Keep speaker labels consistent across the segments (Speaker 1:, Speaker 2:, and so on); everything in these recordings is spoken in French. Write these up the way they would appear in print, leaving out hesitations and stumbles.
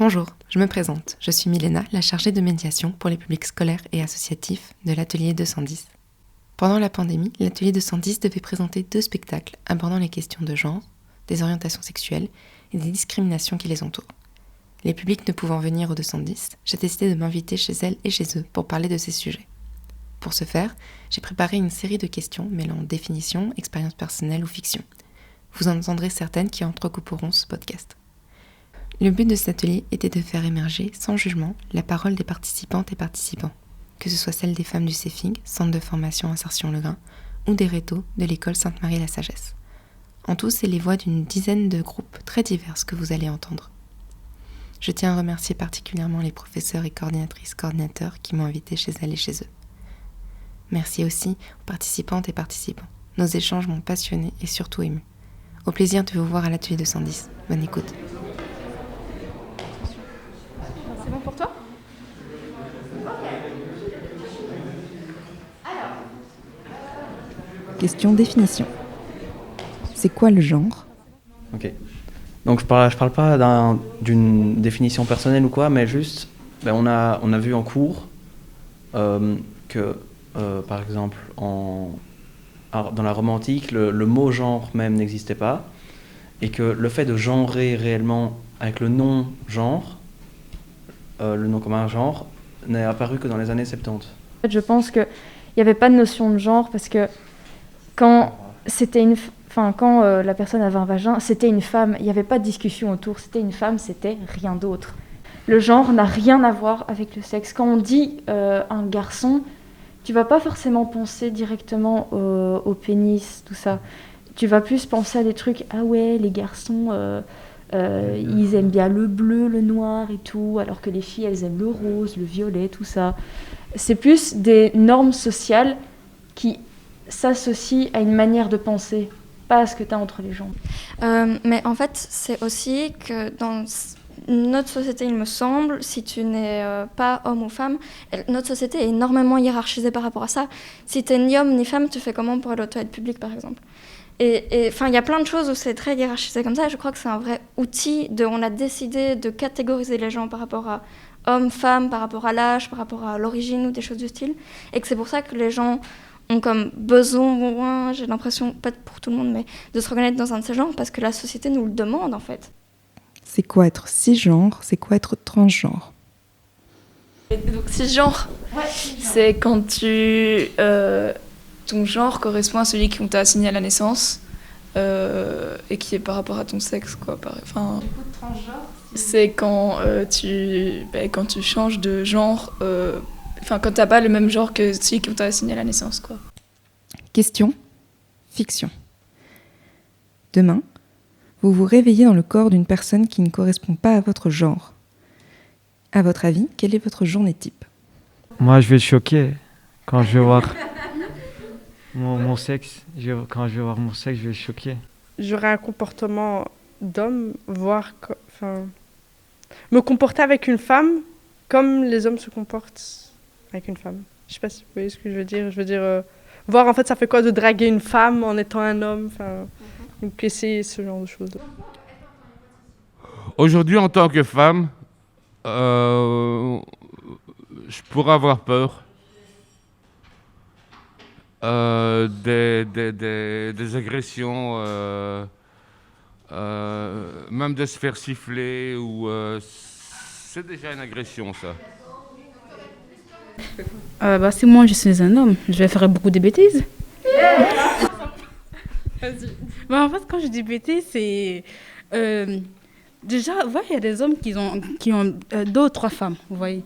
Speaker 1: Bonjour, je me présente. Je suis Milena, la chargée de médiation pour les publics scolaires et associatifs de l'Atelier 210. Pendant la pandémie, l'Atelier 210 devait présenter 2 spectacles abordant les questions de genre, des orientations sexuelles et des discriminations qui les entourent. Les publics ne pouvant venir au 210, j'ai décidé de m'inviter chez elles et chez eux pour parler de ces sujets. Pour ce faire, j'ai préparé une série de questions mêlant définition, expérience personnelle ou fiction. Vous en entendrez certaines qui entrecouperont ce podcast. Le but de cet atelier était de faire émerger, sans jugement, la parole des participantes et participants, que ce soit celle des femmes du CEFIG, Centre de formation Insertion Le Grain, ou des rétos de l'école Sainte-Marie-la-Sagesse. En tout, c'est les voix d'une dizaine de groupes très divers que vous allez entendre. Je tiens à remercier particulièrement les professeurs et coordinateurs qui m'ont invité chez elles et chez eux. Merci aussi aux participantes et participants. Nos échanges m'ont passionné et surtout ému. Au plaisir de vous voir à l'atelier 210. Bonne écoute.
Speaker 2: C'est bon pour toi ?
Speaker 3: Question définition. C'est quoi le genre ?
Speaker 4: Ok. Donc je parle pas d'une définition personnelle ou quoi, mais juste, on a vu en cours que, par exemple, dans la Rome antique, le mot genre même n'existait pas, et que le fait de genrer réellement avec le non-genre, le nom commun genre, n'est apparu que dans les années 70.
Speaker 2: En fait, je pense qu'il n'y avait pas de notion de genre parce que quand la personne avait un vagin, c'était une femme. Il n'y avait pas de discussion autour. C'était une femme, c'était rien d'autre. Le genre n'a rien à voir avec le sexe. Quand on dit un garçon, tu vas pas forcément penser directement au pénis, tout ça. Tu vas plus penser à des trucs, ah ouais, les garçons, ils aiment bien le bleu, le noir et tout, alors que les filles, elles aiment le rose, le violet, tout ça. C'est plus des normes sociales qui s'associent à une manière de penser, pas à ce que tu as entre les jambes.
Speaker 5: Mais en fait, c'est aussi que dans notre société, il me semble, si tu n'es pas homme ou femme, notre société est énormément hiérarchisée par rapport à ça. Si tu n'es ni homme ni femme, tu fais comment pour aller aux toilettes publiques, par exemple ? Et enfin, il y a plein de choses où c'est très hiérarchisé comme ça, et je crois que c'est un vrai outil on a décidé de catégoriser les gens par rapport à hommes, femmes, par rapport à l'âge, par rapport à l'origine ou des choses du style, et que c'est pour ça que les gens ont comme besoin, j'ai l'impression, pas pour tout le monde, mais de se reconnaître dans un de ces genres, parce que la société nous le demande, en fait.
Speaker 3: C'est quoi être cisgenre ? C'est quoi être transgenre ?
Speaker 6: Donc cisgenre, c'est quand ton genre correspond à celui qu'on t'a assigné à la naissance et qui est par rapport à ton sexe, quoi. Enfin, du coup, transgenre, c'est quand tu changes de genre, quand t'as pas le même genre que celui qu'on t'a assigné à la naissance, quoi.
Speaker 3: Question fiction. Demain, vous vous réveillez dans le corps d'une personne qui ne correspond pas à votre genre. À votre avis, quel est votre journée type ?
Speaker 7: Moi, je vais être choqué quand je vais voir mon sexe. Quand je vais voir mon sexe, je vais être choqué.
Speaker 8: J'aurai un comportement d'homme, me comporter avec une femme comme les hommes se comportent avec une femme. Je sais pas si vous voyez ce que je veux dire. Je veux dire, voir en fait ça fait quoi de draguer une femme en étant un homme, donc essayer ce genre de choses.
Speaker 9: Aujourd'hui, en tant que femme, je pourrais avoir peur des agressions, même de se faire siffler, ou c'est déjà une agression, ça.
Speaker 10: Si moi je suis un homme, je vais faire beaucoup de bêtises.
Speaker 8: Vas-y.
Speaker 10: En fait, quand je dis bêtises, c'est déjà, il y a des hommes qui ont 2 ou 3 femmes, vous voyez.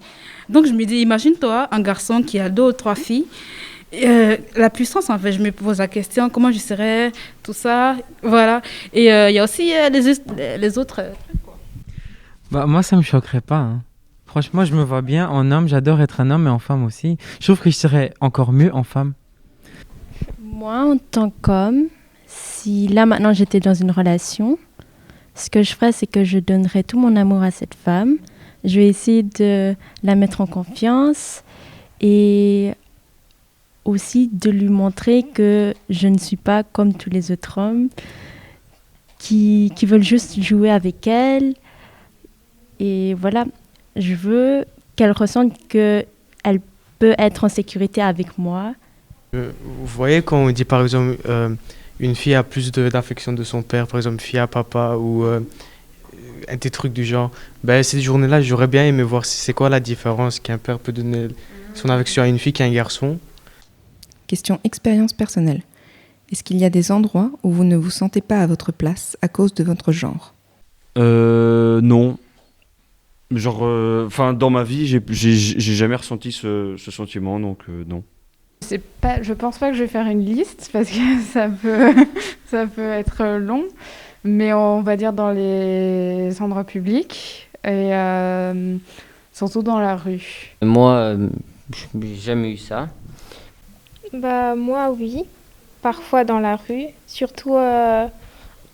Speaker 10: Donc je me dis, imagine-toi un garçon qui a 2 ou 3 filles. La puissance, en fait, je me pose la question, comment je serais, tout ça, voilà. Et il y a aussi les autres.
Speaker 7: Moi, ça me choquerait pas, hein. Franchement, je me vois bien en homme, j'adore être un homme et en femme aussi. Je trouve que je serais encore mieux en femme.
Speaker 11: Moi, en tant qu'homme, si là maintenant j'étais dans une relation, ce que je ferais, c'est que je donnerais tout mon amour à cette femme. Je vais essayer de la mettre en confiance et aussi de lui montrer que je ne suis pas comme tous les autres hommes qui veulent juste jouer avec elle Et voilà, je veux qu'elle ressente qu'elle peut être en sécurité avec moi.
Speaker 12: Vous voyez, quand on dit par exemple une fille a plus d'affection de son père, par exemple fille à papa ou des trucs du genre, cette journée-là, j'aurais bien aimé voir c'est quoi la différence qu'un père peut donner son affection à une fille qu'à un garçon.
Speaker 3: Question expérience personnelle. Est-ce qu'il y a des endroits où vous ne vous sentez pas à votre place à cause de votre genre ?
Speaker 13: Non. Genre, dans ma vie, j'ai jamais ressenti ce sentiment, donc non.
Speaker 14: Je pense pas que je vais faire une liste parce que ça peut être long, mais on va dire dans les endroits publics et surtout dans la rue.
Speaker 15: Moi, je n'ai jamais eu ça.
Speaker 16: Moi, oui. Parfois dans la rue, surtout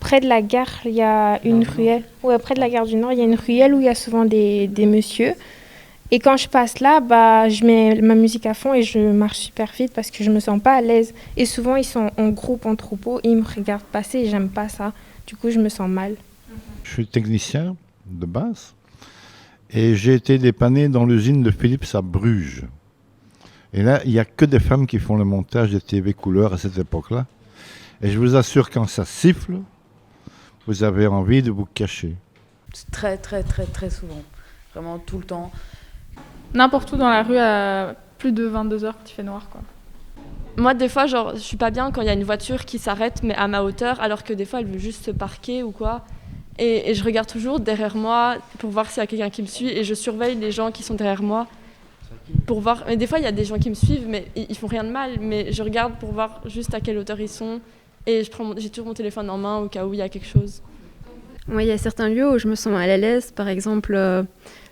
Speaker 16: près de la gare, il y a une ruelle. Ouais, près de la gare du Nord, il y a une ruelle où il y a souvent des messieurs. Et quand je passe là, je mets ma musique à fond et je marche super vite parce que je me sens pas à l'aise. Et souvent, ils sont en groupe, en troupeau, et ils me regardent passer et j'aime pas ça. Du coup, je me sens mal.
Speaker 17: Je suis technicien de base et j'ai été dépanné dans l'usine de Philips à Bruges. Et là, il n'y a que des femmes qui font le montage de TV couleur à cette époque-là. Et je vous assure, quand ça siffle, vous avez envie de vous cacher.
Speaker 18: C'est très, très, très, très souvent. Vraiment tout le temps.
Speaker 14: N'importe où dans la rue, à plus de 22h quand il fait noir, quoi.
Speaker 19: Moi, des fois, je suis pas bien quand il y a une voiture qui s'arrête, mais à ma hauteur, alors que des fois, elle veut juste se parquer ou quoi. Et je regarde toujours derrière moi pour voir s'il y a quelqu'un qui me suit, et je surveille les gens qui sont derrière moi pour voir. Mais des fois, il y a des gens qui me suivent, mais ils font rien de mal, mais je regarde pour voir juste à quelle hauteur ils sont, et j'ai toujours mon téléphone en main au cas où il y a quelque chose.
Speaker 20: Moi, il y a certains lieux où je me sens mal à l'aise, par exemple,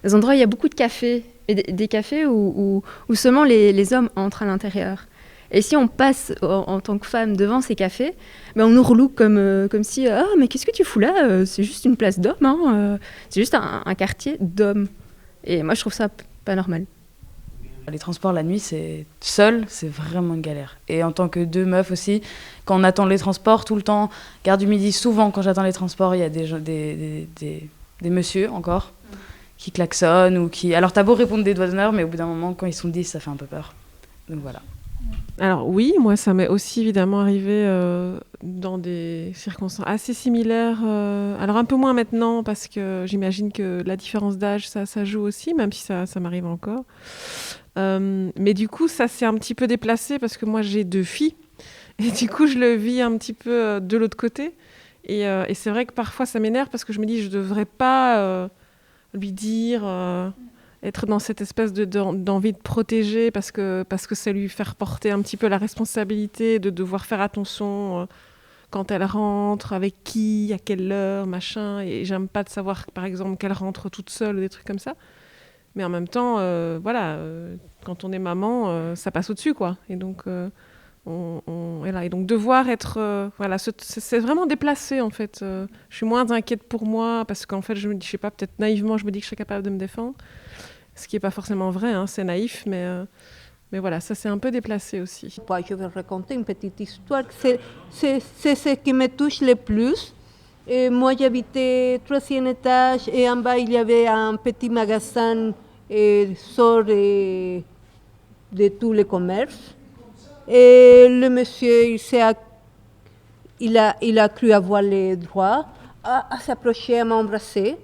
Speaker 20: les endroits où il y a beaucoup de cafés, et des cafés où seulement les hommes entrent à l'intérieur. Et si on passe en tant que femme devant ces cafés, on nous reloue comme si « Ah, mais qu'est-ce que tu fous là ? C'est juste une place d'hommes, hein. C'est juste un quartier d'hommes. » Et moi, je trouve ça pas normal.
Speaker 18: Les transports la nuit, c'est vraiment une galère. Et en tant que deux meufs aussi, quand on attend les transports tout le temps, gare du Midi, souvent quand j'attends les transports, il y a des messieurs encore qui klaxonnent ou qui... Alors t'as beau répondre des doigts d'honneur, mais au bout d'un moment, quand ils sont 10, ça fait un peu peur. Donc voilà.
Speaker 21: Alors oui, moi ça m'est aussi évidemment arrivé dans des circonstances assez similaires. Alors un peu moins maintenant parce que j'imagine que la différence d'âge ça joue aussi, même si ça m'arrive encore. Mais du coup ça s'est un petit peu déplacé parce que moi j'ai 2 filles et du coup je le vis un petit peu de l'autre côté. Et c'est vrai que parfois ça m'énerve parce que je me dis je devrais pas lui dire... être dans cette espèce d'envie de protéger parce que ça lui fait porter un petit peu la responsabilité de devoir faire attention quand elle rentre, avec qui, à quelle heure, machin. Et j'aime pas de savoir, par exemple, qu'elle rentre toute seule ou des trucs comme ça. Mais en même temps, quand on est maman, ça passe au-dessus, quoi. Et donc, et donc devoir être... c'est vraiment déplacé, en fait. Je suis moins inquiète pour moi parce qu'en fait, je me dis, je sais pas, peut-être naïvement, je me dis que je serais capable de me défendre. Ce qui n'est pas forcément vrai, hein, c'est naïf, mais voilà, ça s'est un peu déplacé aussi.
Speaker 22: Je vais raconter une petite histoire. C'est ce qui me touche le plus. Et moi, j'habitais 3e étage et en bas, il y avait un petit magasin sort de tous les commerces. Et le monsieur, il a cru avoir les droits à s'approcher, à m'embrasser,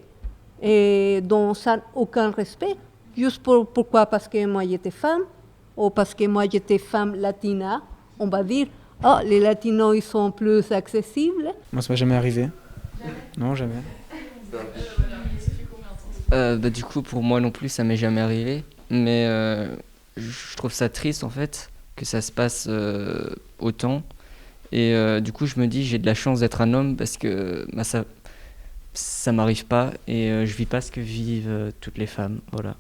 Speaker 22: et sans aucun respect. Juste pourquoi? Parce que moi j'étais femme, ou parce que moi j'étais femme latina, on va dire, oh, les latinos ils sont plus accessibles.
Speaker 12: Moi ça m'est jamais arrivé. Non, jamais.
Speaker 15: Du coup, pour moi non plus, ça m'est jamais arrivé. Mais je trouve ça triste en fait, que ça se passe autant. Et du coup, je me dis, j'ai de la chance d'être un homme parce que ça m'arrive pas et je vis pas ce que vivent toutes les femmes. Voilà.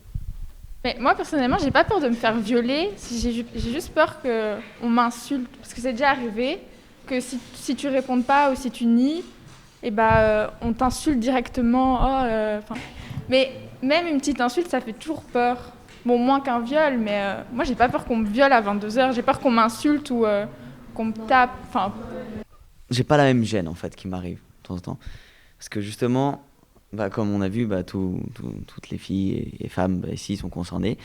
Speaker 14: Mais moi, personnellement, j'ai pas peur de me faire violer. J'ai juste peur qu'on m'insulte. Parce que c'est déjà arrivé que si tu réponds pas ou si tu nies, on t'insulte directement. Mais même une petite insulte, ça fait toujours peur. Bon, moins qu'un viol, mais moi, j'ai pas peur qu'on me viole à 22h. J'ai peur qu'on m'insulte ou qu'on me tape.
Speaker 23: J'ai pas la même gêne, en fait, qui m'arrive de temps en temps. Parce que justement,
Speaker 1: comme on a vu, toutes les filles et femmes ici sont concernées.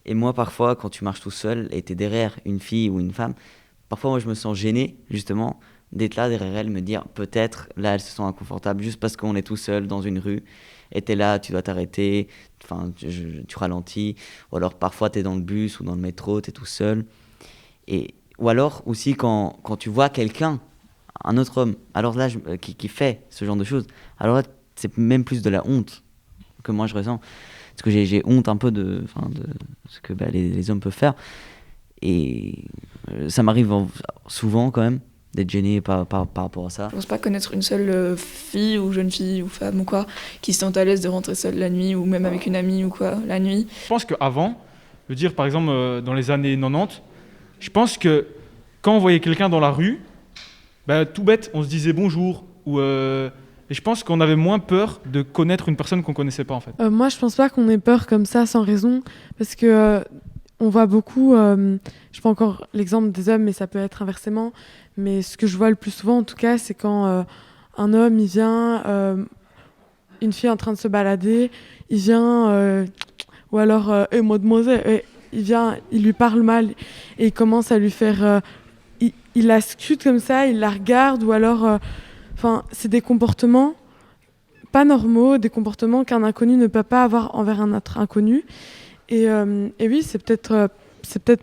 Speaker 1: Et moi, parfois, quand tu marches tout seul et tu es derrière une fille ou une femme, parfois, moi, je me sens gêné, justement, d'être là derrière elle, me dire, peut-être, là, elles se sentent inconfortables juste parce qu'on est tout seul dans une rue. Et tu es là, tu dois t'arrêter, tu ralentis. Ou alors, parfois, tu es dans le bus ou dans le métro, tu es tout seul. Ou alors, aussi, quand tu vois quelqu'un, un autre homme, alors là, qui fait ce genre de choses, alors là, c'est même plus de la honte que moi je ressens. Parce que j'ai honte un peu de ce que les hommes peuvent faire. Et ça m'arrive souvent quand même d'être gêné par rapport à ça.
Speaker 6: Je pense pas connaître une seule fille ou jeune fille ou femme ou quoi qui se sente à l'aise de rentrer seule la nuit ou même avec une amie ou quoi la nuit.
Speaker 4: Je pense qu'avant, je veux dire par exemple dans les années 90, je pense que quand on voyait quelqu'un dans la rue, tout bête, on se disait bonjour et je pense qu'on avait moins peur de connaître une personne qu'on connaissait pas en fait.
Speaker 21: Moi, je pense pas qu'on ait peur comme ça sans raison, parce que on voit beaucoup. Je prends encore l'exemple des hommes, mais ça peut être inversement. Mais ce que je vois le plus souvent, en tout cas, c'est quand un homme il vient, une fille en train de se balader, il vient, ou alors mademoiselle, il vient, il lui parle mal et il commence à lui faire, il la scrute comme ça, il la regarde, ou alors. C'est des comportements pas normaux, des comportements qu'un inconnu ne peut pas avoir envers un autre inconnu. Et oui, c'est peut-être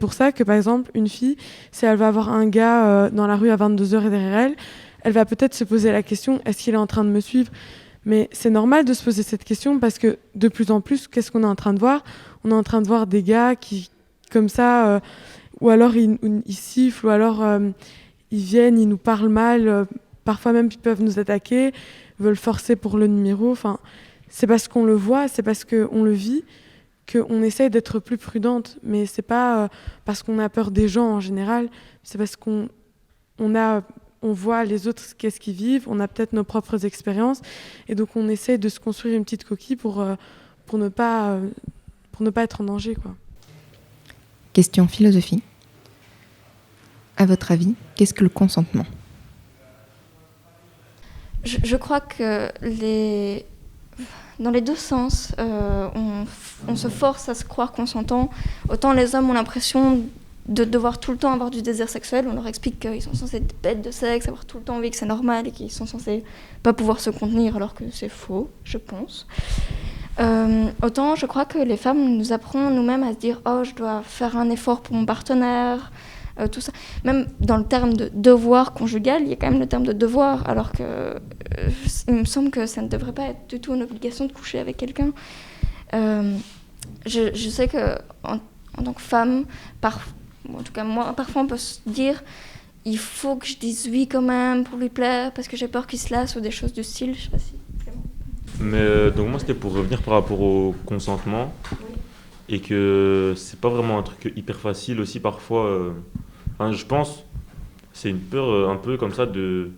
Speaker 21: pour ça que, par exemple, une fille, si elle va avoir un gars dans la rue à 22h et derrière elle va peut-être se poser la question, est-ce qu'il est en train de me suivre ? Mais c'est normal de se poser cette question parce que de plus en plus, qu'est-ce qu'on est en train de voir ? On est en train de voir des gars qui, comme ça, ou alors ils sifflent, ou alors ils viennent, ils nous parlent mal. Parfois même, ils peuvent nous attaquer, veulent forcer pour le numéro. C'est parce qu'on le voit, c'est parce qu'on le vit, qu'on essaye d'être plus prudente. Mais c'est pas parce qu'on a peur des gens en général, c'est parce qu'on voit les autres, qu'est-ce qu'ils vivent, on a peut-être nos propres expériences. Et donc, on essaie de se construire une petite coquille pour ne pas être en danger, quoi.
Speaker 3: Question philosophie. À votre avis, qu'est-ce que le consentement ?
Speaker 5: Je crois que dans les deux sens, on se force à se croire consentant. Autant les hommes ont l'impression de devoir tout le temps avoir du désir sexuel. On leur explique qu'ils sont censés être bêtes de sexe, avoir tout le temps envie que c'est normal et qu'ils sont censés pas pouvoir se contenir, alors que c'est faux, je pense. Autant je crois que les femmes nous apprennent nous-mêmes à se dire « Oh, je dois faire un effort pour mon partenaire ». Tout ça. Même dans le terme de devoir conjugal, il y a quand même le terme de devoir, alors que il me semble que ça ne devrait pas être du tout une obligation de coucher avec quelqu'un. Je sais qu'en tant que femme, en tout cas moi, parfois on peut se dire il faut que je dise oui quand même pour lui plaire, parce que j'ai peur qu'il se lasse ou des choses du style. Je sais pas si...
Speaker 23: Mais donc moi c'était pour revenir par rapport au consentement, et que c'est pas vraiment un truc hyper facile aussi parfois. Je pense c'est une peur un peu comme ça de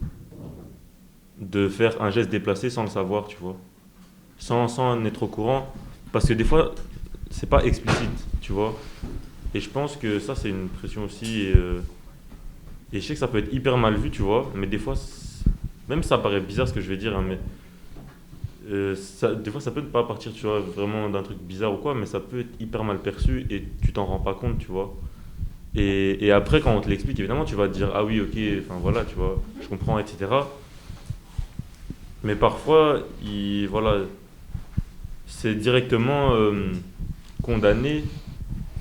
Speaker 23: faire un geste déplacé sans le savoir, tu vois, sans en être au courant, parce que des fois c'est pas explicite, tu vois, et je pense que ça c'est une pression aussi, et je sais que ça peut être hyper mal vu, tu vois, mais des fois même ça paraît bizarre ce que je vais dire, hein, mais des fois ça peut ne pas partir, tu vois, vraiment d'un truc bizarre ou quoi, mais ça peut être hyper mal perçu et tu t'en rends pas compte, tu vois. Et après quand on te l'explique, évidemment tu vas te dire ah oui ok, enfin voilà, tu vois, je comprends, etc. Mais parfois voilà, c'est directement condamné,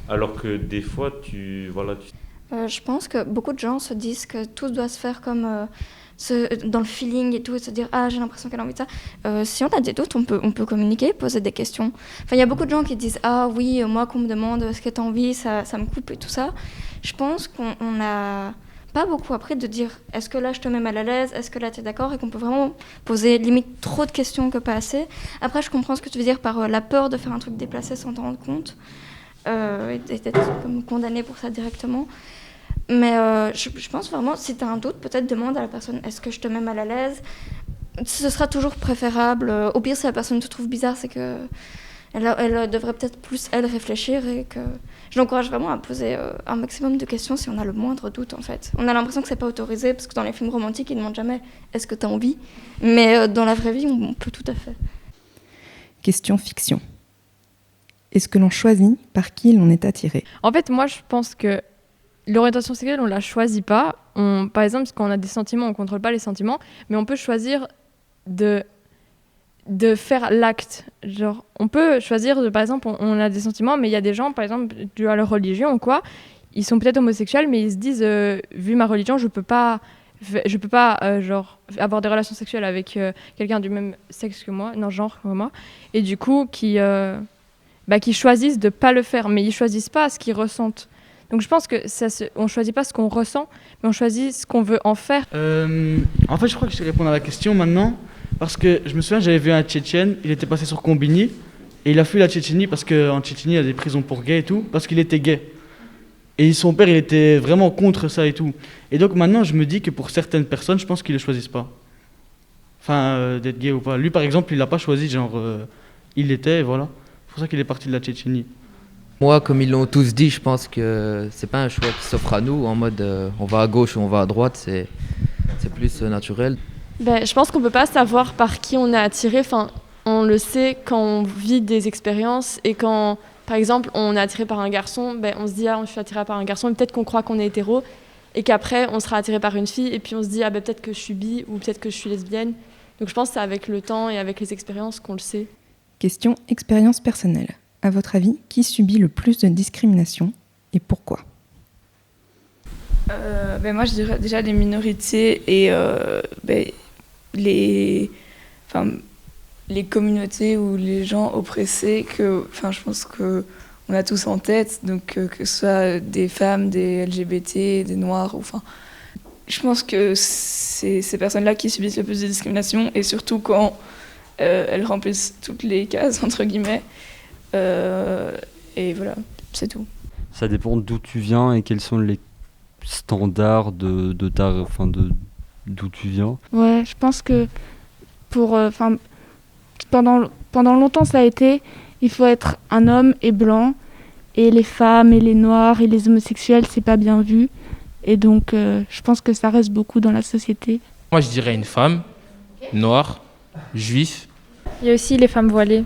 Speaker 23: alors que des fois
Speaker 5: je pense que beaucoup de gens se disent que tout doit se faire comme dans le feeling et tout, et se dire ah j'ai l'impression qu'elle a envie de ça. Si on a des doutes, on peut communiquer, poser des questions. Il y a beaucoup de gens qui disent ah oui, moi qu'on me demande ce que t'as envie, ça me coupe et tout ça. Je pense qu'on n'a pas beaucoup appris de dire est-ce que là je te mets mal à l'aise, est-ce que là t'es d'accord, et qu'on peut vraiment poser limite trop de questions que pas assez. Après je comprends ce que tu veux dire par la peur de faire un truc déplacé sans t'en rendre compte, et d'être comme condamné pour ça directement. Mais je pense vraiment, si tu as un doute, peut-être demande à la personne, est-ce que je te mets mal à l'aise ? Ce sera toujours préférable. Au pire, si la personne te trouve bizarre, c'est que elle devrait peut-être plus, elle, réfléchir, et que je l'encourage vraiment à poser un maximum de questions si on a le moindre doute, en fait. On a l'impression que c'est pas autorisé, parce que dans les films romantiques, ils demandent jamais, est-ce que tu as envie ? Mais dans la vraie vie, on peut tout à fait.
Speaker 3: Question fiction. Est-ce que l'on choisit par qui l'on est attiré?
Speaker 2: En fait, moi, je pense que l'orientation sexuelle, on la choisit pas. Par exemple, quand on a des sentiments, on contrôle pas les sentiments, mais on peut choisir de faire l'acte. Genre, on peut choisir, par exemple, on a des sentiments, mais il y a des gens, par exemple, dû à leur religion ou quoi, ils sont peut-être homosexuels, mais ils se disent, vu ma religion, je peux pas genre, avoir des relations sexuelles avec quelqu'un du même sexe que moi, non, genre que moi, et du coup, qui choisissent de pas le faire, mais ils choisissent pas ce qu'ils ressentent. Donc je pense que on choisit pas ce qu'on ressent, mais on choisit ce qu'on veut en faire.
Speaker 8: En fait, je crois que je vais répondre à la question maintenant, parce que je me souviens, j'avais vu un Tchétchène, il était passé sur Combini, et il a fui la Tchétchénie parce qu'en Tchétchénie, il y a des prisons pour gays et tout, parce qu'il était gay. Et son père, il était vraiment contre ça et tout. Et donc maintenant, je me dis que pour certaines personnes, je pense qu'ils ne le choisissent pas. Enfin, d'être gay ou pas. Lui, par exemple, il l'a pas choisi, genre, il l'était, et voilà. C'est pour ça qu'il est parti de la Tchétchénie.
Speaker 9: Moi, comme ils l'ont tous dit, je pense que c'est pas un choix qui s'offre à nous, en mode on va à gauche ou on va à droite, c'est plus naturel.
Speaker 19: Je pense qu'on peut pas savoir par qui on est attiré. Enfin, on le sait quand on vit des expériences et quand, par exemple, on est attiré par un garçon, on se dit je suis attiré par un garçon, et peut-être qu'on croit qu'on est hétéro et qu'après on sera attiré par une fille et puis on se dit peut-être que je suis bi ou peut-être que je suis lesbienne. Donc je pense que c'est avec le temps et avec les expériences qu'on le sait.
Speaker 3: Question expérience personnelle. À votre avis, qui subit le plus de discrimination et pourquoi?
Speaker 6: Moi, je dirais déjà les minorités et les communautés ou les gens oppressés je pense qu'on a tous en tête, donc que ce soit des femmes, des LGBT, des noirs, je pense que c'est ces personnes-là qui subissent le plus de discrimination et surtout quand elles remplissent toutes les cases, entre guillemets. Et voilà, c'est tout.
Speaker 13: Ça dépend d'où tu viens et quels sont les standards d'où tu viens.
Speaker 14: Ouais, je pense que pendant longtemps ça a été, il faut être un homme et blanc, et les femmes et les noirs et les homosexuels c'est pas bien vu, et donc je pense que ça reste beaucoup dans la société.
Speaker 24: Moi je dirais une femme, noire, juif.
Speaker 2: Il y a aussi les femmes voilées.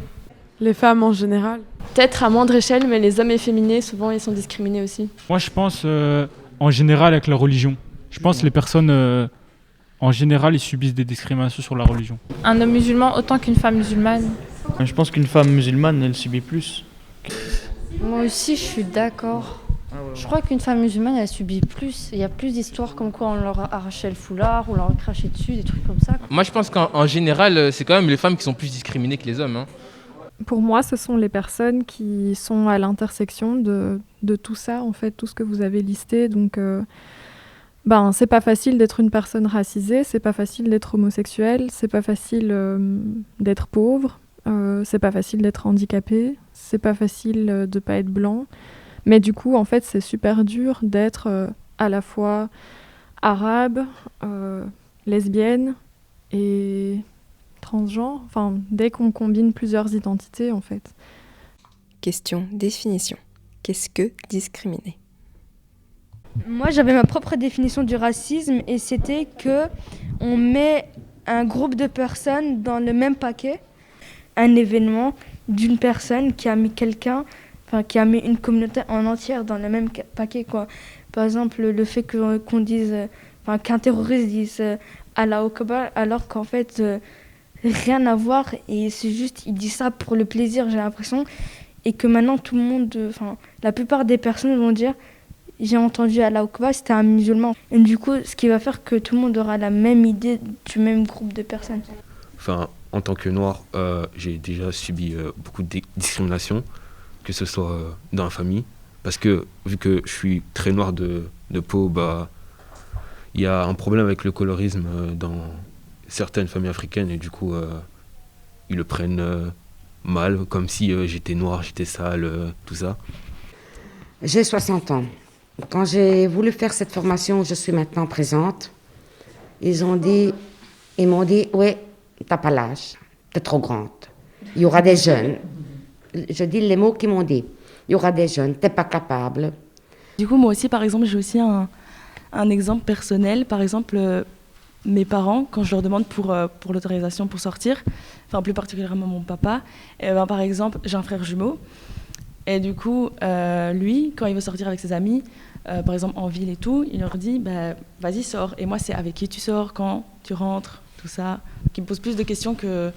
Speaker 21: Les femmes en général.
Speaker 19: Peut-être à moindre échelle, mais les hommes efféminés, souvent, ils sont discriminés aussi.
Speaker 4: Moi, je pense en général avec la religion. Je pense que les personnes, en général, ils subissent des discriminations sur la religion.
Speaker 2: Un homme musulman autant qu'une femme musulmane.
Speaker 8: Je pense qu'une femme musulmane, elle subit plus.
Speaker 25: Moi aussi, je suis d'accord. Je crois qu'une femme musulmane, elle subit plus. Il y a plus d'histoires comme quoi on leur arrachait le foulard, on leur crachait dessus, des trucs comme ça.
Speaker 24: Moi, je pense qu'en général, c'est quand même les femmes qui sont plus discriminées que les hommes. Hein.
Speaker 26: Pour moi, ce sont les personnes qui sont à l'intersection de tout ça, en fait, tout ce que vous avez listé. Donc, c'est pas facile d'être une personne racisée, c'est pas facile d'être homosexuel, c'est pas facile d'être pauvre, c'est pas facile d'être handicapé, c'est pas facile de pas être blanc. Mais du coup, en fait, c'est super dur d'être à la fois arabe, lesbienne et transgenre, dès qu'on combine plusieurs identités, en fait.
Speaker 3: Question définition. Qu'est-ce que discriminer?
Speaker 27: Moi, j'avais ma propre définition du racisme et c'était que on met un groupe de personnes dans le même paquet, un événement d'une personne qui a mis qui a mis une communauté en entière dans le même paquet, quoi. Par exemple, le fait qu'on dise, qu'un terroriste dise Allah Akbar, alors qu'en fait rien à voir, et c'est juste, il dit ça pour le plaisir, j'ai l'impression, et que maintenant tout le monde, la plupart des personnes vont dire j'ai entendu Allah Akbar, c'était un musulman. Et du coup, ce qui va faire que tout le monde aura la même idée du même groupe de personnes.
Speaker 28: En tant que noir, j'ai déjà subi beaucoup de discrimination, que ce soit dans la famille, parce que vu que je suis très noir de peau, il y a un problème avec le colorisme dans certaines familles africaines et du coup ils le prennent mal, comme si j'étais noir, j'étais sale, tout ça.
Speaker 29: J'ai 60 ans. Quand j'ai voulu faire cette formation, je suis maintenant présente. Ils m'ont dit, ouais, t'as pas l'âge, t'es trop grande. Il y aura des jeunes. Je dis les mots qu'ils m'ont dit. Il y aura des jeunes, t'es pas capable.
Speaker 30: Du coup, moi aussi, par exemple, j'ai aussi un exemple personnel. Par exemple,
Speaker 7: mes parents, quand je leur demande pour l'autorisation pour sortir, enfin plus particulièrement mon papa, et ben, par exemple, j'ai un frère jumeau, et du coup, lui, quand il veut sortir avec ses amis, par exemple en ville et tout, il leur dit bah, vas-y, sors. Et moi, c'est avec qui tu sors, quand tu rentres, tout ça, qui me pose plus de questions que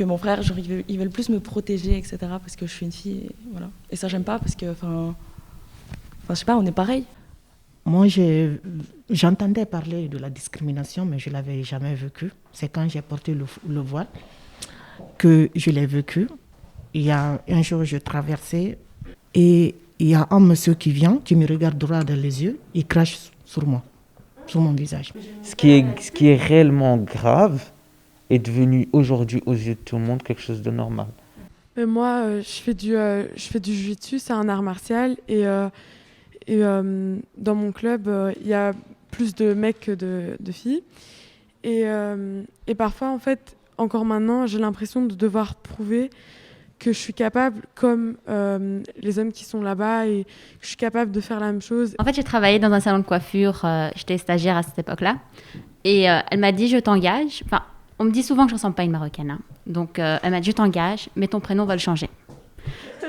Speaker 7: mon frère. Genre, ils veulent plus me protéger, etc., parce que je suis une fille, et voilà. Et ça, j'aime pas, parce que, enfin, je sais pas, on est pareil.
Speaker 10: Moi, j'entendais parler de la discrimination, mais je ne l'avais jamais vécu. C'est quand j'ai porté le voile que je l'ai vécu. Il y a un jour, je traversais et il y a un monsieur qui vient, qui me regarde droit dans les yeux, il crache sur moi, sur mon visage.
Speaker 11: Ce qui est réellement grave est devenu aujourd'hui aux yeux de tout le monde quelque chose de normal.
Speaker 21: Moi, je fais du jiu-jitsu, c'est un art martial, et dans mon club, il y a plus de mecs que de filles. Et parfois, en fait, encore maintenant, j'ai l'impression de devoir prouver que je suis capable, comme les hommes qui sont là-bas, et que je suis capable de faire la même chose.
Speaker 12: En fait, j'ai travaillé dans un salon de coiffure, j'étais stagiaire à cette époque-là, et elle m'a dit « je t'engage ». Enfin, on me dit souvent que je ne ressemble pas à une Marocaine, hein. Donc elle m'a dit « je t'engage, mais ton prénom, on va le changer ».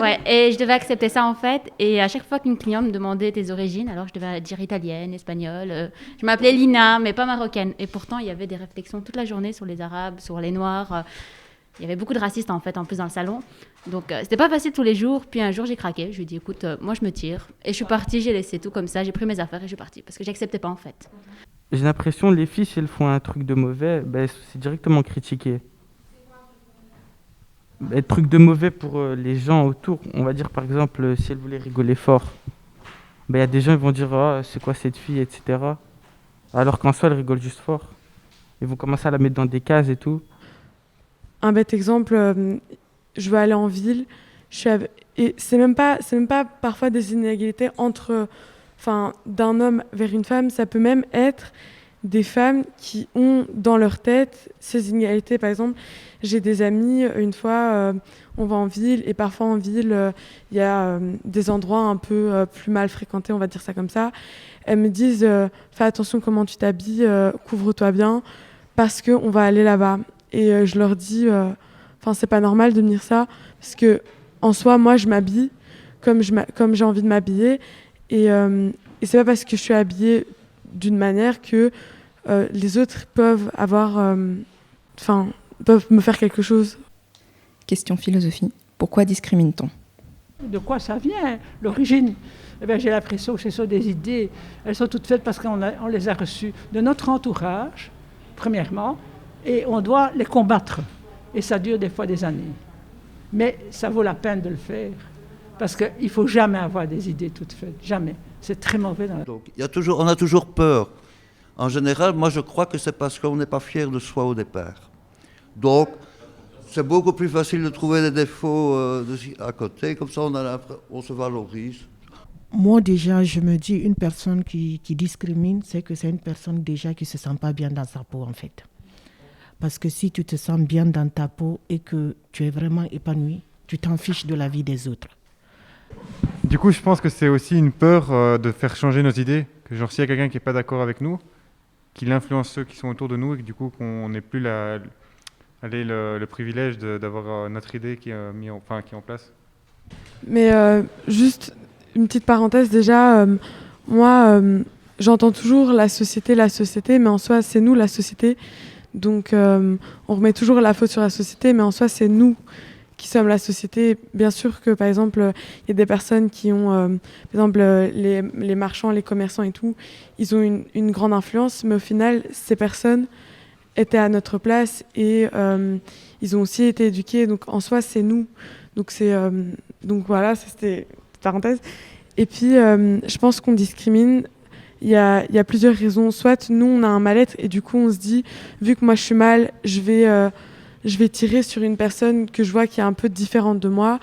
Speaker 12: Ouais, et je devais accepter ça en fait, et à chaque fois qu'une cliente me demandait tes origines, alors je devais dire italienne, espagnole, je m'appelais Lina, mais pas marocaine, et pourtant il y avait des réflexions toute la journée sur les Arabes, sur les Noirs, il y avait beaucoup de racistes en fait en plus dans le salon, donc c'était pas facile tous les jours. Puis un jour j'ai craqué, je lui ai dit écoute, moi je me tire, et je suis partie, j'ai laissé tout comme ça, j'ai pris mes affaires et je suis partie, parce que j'acceptais pas en fait.
Speaker 11: J'ai l'impression que les filles, si elles font un truc de mauvais, c'est directement critiqué. Truc de mauvais pour les gens autour, on va dire par exemple si elle voulait rigoler fort, il y a des gens qui vont dire oh, c'est quoi cette fille, etc. Alors qu'en soi elle rigole juste fort. Ils vont commencer à la mettre dans des cases et tout.
Speaker 21: Un bête exemple, je veux aller en ville, et c'est même pas parfois des inégalités d'un homme vers une femme, ça peut même être des femmes qui ont dans leur tête ces inégalités. Par exemple, j'ai des amis, une fois, on va en ville, et parfois en ville, il y a des endroits un peu plus mal fréquentés, on va dire ça comme ça. Elles me disent fais attention comment tu t'habilles, couvre-toi bien, parce qu'on va aller là-bas. Et je leur dis c'est pas normal de me dire ça, parce que en soi, moi, je m'habille comme j'ai envie de m'habiller, et c'est pas parce que je suis habillée d'une manière que les autres peuvent peuvent me faire quelque chose.
Speaker 3: Question philosophie. Pourquoi discrimine-t-on ?
Speaker 16: De quoi ça vient, l'origine? J'ai l'impression que ce sont des idées, elles sont toutes faites parce qu'on les a reçues de notre entourage, premièrement, et on doit les combattre. Et ça dure des fois des années. Mais ça vaut la peine de le faire, parce qu'il ne faut jamais avoir des idées toutes faites, jamais. C'est très mauvais.
Speaker 17: Donc, on a toujours peur. En général, moi je crois que c'est parce qu'on n'est pas fier de soi au départ. Donc, c'est beaucoup plus facile de trouver des défauts à côté, comme ça on se valorise.
Speaker 10: Moi déjà, je me dis, une personne qui discrimine, c'est que c'est une personne déjà qui ne se sent pas bien dans sa peau en fait. Parce que si tu te sens bien dans ta peau et que tu es vraiment épanoui, tu t'en fiches de la vie des autres.
Speaker 18: Du coup, je pense que c'est aussi une peur de faire changer nos idées. Que genre, s'il y a quelqu'un qui n'est pas d'accord avec nous, qu'il influence ceux qui sont autour de nous et que du coup, qu'on n'ait plus le privilège d'avoir notre idée qui est en place.
Speaker 21: Mais juste une petite parenthèse déjà, moi, j'entends toujours la société, mais en soi, c'est nous la société. Donc, on remet toujours la faute sur la société, mais en soi, c'est nous qui sommes la société. Bien sûr que, par exemple, il y a des personnes qui ont, par exemple, les marchands, les commerçants et tout, ils ont une grande influence, mais au final, ces personnes étaient à notre place et ils ont aussi été éduqués. Donc, en soi, c'est nous. Donc voilà, c'était une parenthèse. Et puis, je pense qu'on discrimine. Il y a plusieurs raisons. Soit nous, on a un mal-être et du coup, on se dit, vu que moi, je suis mal, je vais tirer sur une personne que je vois qui est un peu différente de moi.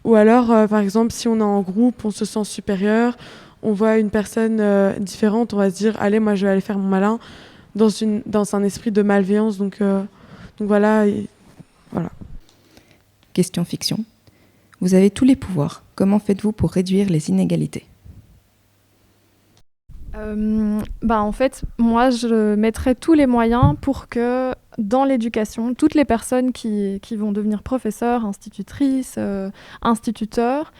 Speaker 21: Ou alors, par exemple, si on est en groupe, on se sent supérieur, on voit une personne différente, on va se dire, allez, moi, je vais aller faire mon malin dans un esprit de malveillance. Donc voilà. Voilà.
Speaker 3: Question fiction. Vous avez tous les pouvoirs. Comment faites-vous pour réduire les inégalités ?
Speaker 26: En fait, moi, je mettrais tous les moyens pour que, dans l'éducation, toutes les personnes qui vont devenir professeurs, institutrices, instituteurs,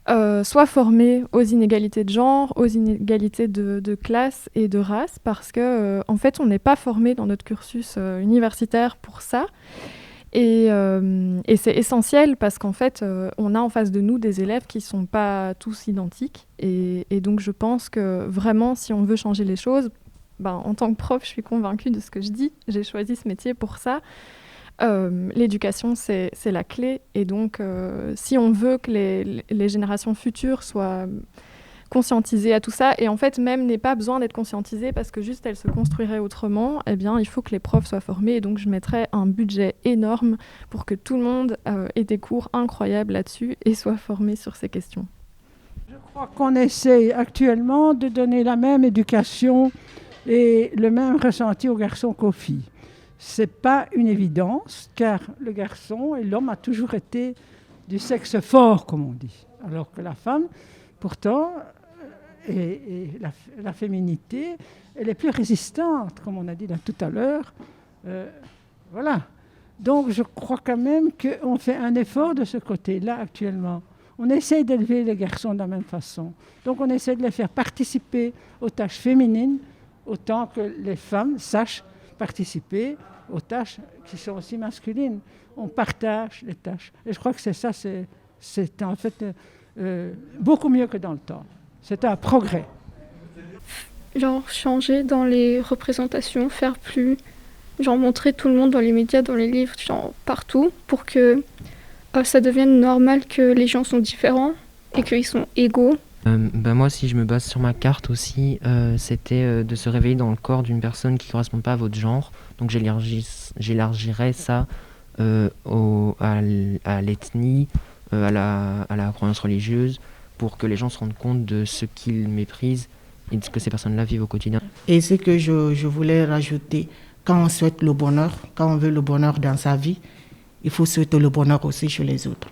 Speaker 26: soient formées aux inégalités de genre, aux inégalités de classe et de race, parce que, en fait, on n'est pas formé dans notre cursus universitaire pour ça. Et c'est essentiel parce qu'en fait, on a en face de nous des élèves qui ne sont pas tous identiques. Et donc, je pense que vraiment, si on veut changer les choses, en tant que prof, je suis convaincue de ce que je dis. J'ai choisi ce métier pour ça. L'éducation, c'est la clé. Et donc, si on veut que les générations futures soient conscientisées à tout ça, et en fait, même n'ait pas besoin d'être conscientisées parce que juste elles se construiraient autrement, eh bien, il faut que les profs soient formés. Et donc, je mettrais un budget énorme pour que tout le monde ait des cours incroyables là-dessus et soit formé sur ces questions.
Speaker 16: Je crois qu'on essaie actuellement de donner la même éducation et le même ressenti aux garçons qu'aux filles. Ce n'est pas une évidence, car le garçon et l'homme a toujours été du sexe fort, comme on dit, alors que la femme, pourtant, et la féminité, elle est plus résistante, comme on a dit là tout à l'heure. Voilà. Donc je crois quand même qu'on fait un effort de ce côté-là actuellement. On essaie d'élever les garçons de la même façon. Donc on essaie de les faire participer aux tâches féminines, autant que les femmes sachent participer aux tâches qui sont aussi masculines. On partage les tâches. Et je crois que c'est en fait beaucoup mieux que dans le temps. C'est un progrès.
Speaker 1: Genre changer dans les représentations, faire plus, genre montrer tout le monde dans les médias, dans les livres, genre partout, pour que ça devienne normal que les gens sont différents et qu'ils sont égaux.
Speaker 5: Moi, si je me base sur ma carte aussi, c'était de se réveiller dans le corps d'une personne qui ne correspond pas à votre genre. Donc j'élargirais ça à l'ethnie, à la croyance religieuse, pour que les gens se rendent compte de ce qu'ils méprisent et de ce que ces personnes-là vivent au quotidien.
Speaker 10: Et ce que je voulais rajouter, quand on souhaite le bonheur, quand on veut le bonheur dans sa vie, il faut souhaiter le bonheur aussi chez les autres.